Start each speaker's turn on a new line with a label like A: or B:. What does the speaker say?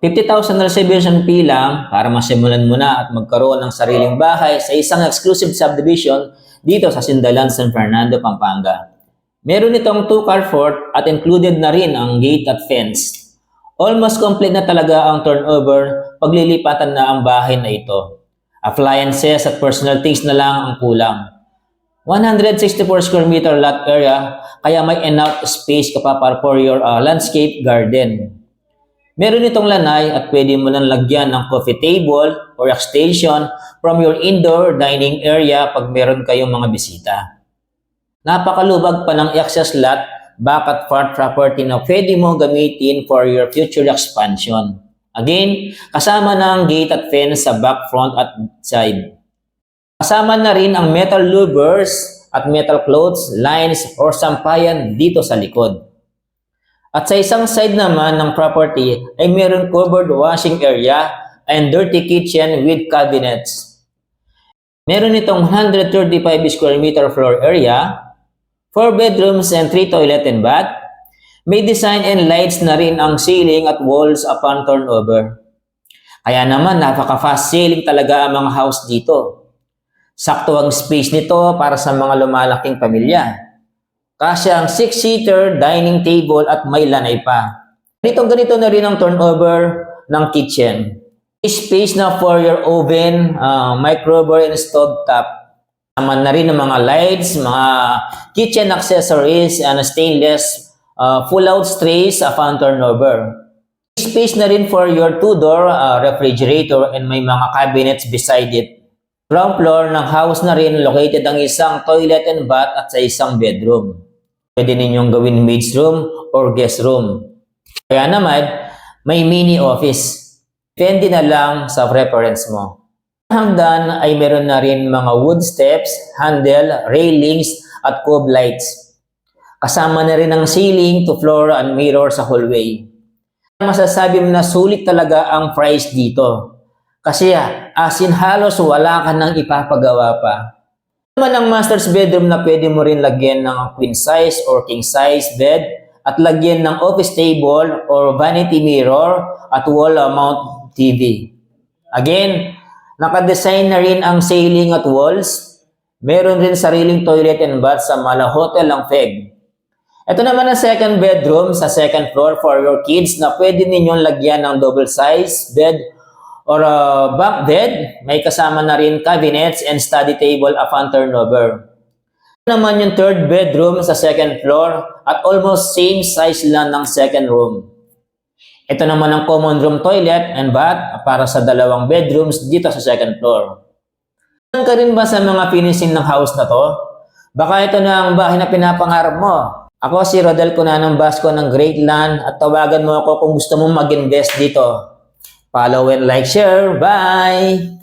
A: 50,000 reservation fee lang para masimulan mo na at magkaroon ng sariling bahay sa isang exclusive subdivision dito sa Sindalan, San Fernando, Pampanga. Meron itong 2-car fort at included na rin ang gate at fence. Almost complete na talaga ang turnover paglilipatan na ang bahay na ito. Appliances at personal things na lang ang kulang. 164 square meter lot area, kaya may enough space ka pa para for your landscape garden. Meron itong lanay at pwede mo lang lagyan ng coffee table or workstation from your indoor dining area pag meron kayong mga bisita. Napakalubag pa ng access lot, back at front property na pwede mo gamitin for your future expansion. Again, kasama na ang gate at fence sa back, front at side. Kasama na rin ang metal louvers at metal clothes, lines, or sampayan dito sa likod. At sa isang side naman ng property ay meron covered washing area and dirty kitchen with cabinets. Meron itong 135 square meter floor area, 4 bedrooms and 3 toilet and bath. May design and lights na rin ang ceiling at walls upon turnover. Kaya naman napaka-fast selling talaga ang mga house dito. Sakto ang space nito para sa mga lumalaking pamilya. Kasi ang 6-seater dining table at may lanay pa. Ganito na rin ang turnover ng kitchen. Space na for your oven, microwave and stove top. Naman na rin ng mga lights, mga kitchen accessories, and stainless pull-out trays upon turnover. Space na rin for your 2-door refrigerator and may mga cabinets beside it. Ground floor ng house na rin located ang isang toilet and bath at sa isang bedroom. Pwede ninyong gawin maid's room or guest room. Kaya naman, may mini office. Depende na lang sa preference mo. Hanggan ay meron na rin mga wood steps, handle, railings at cove lights. Kasama na rin ang ceiling to floor and mirror sa hallway. Masasabi mo na sulit talaga ang price dito. Kasi as in halos wala ka nang ipapagawa pa. Naman ang master's bedroom na pwede mo rin lagyan ng queen size or king size bed at lagyan ng office table or vanity mirror at wall mount TV. Again, nakadesign na rin ang ceiling at walls. Meron rin sariling toilet and bath sa Mala Hotel ang FEG. Ito naman ang second bedroom sa second floor for your kids na pwede ninyong lagyan ng double size bed or bunk bed. May kasama na rin cabinets and study table upon turnover. Ito naman yung third bedroom sa second floor at almost same size lang ng second room. Ito naman ang common room toilet and bath para sa dalawang bedrooms dito sa second floor. Saan ka rin ba sa mga finishing ng house na to? Baka ito na ang bahay na pinapangarap mo. Ako si Rodel Cunanong Basco ng Great Land at tawagan mo ako kung gusto mong mag-invest dito. Follow and like, share. Bye!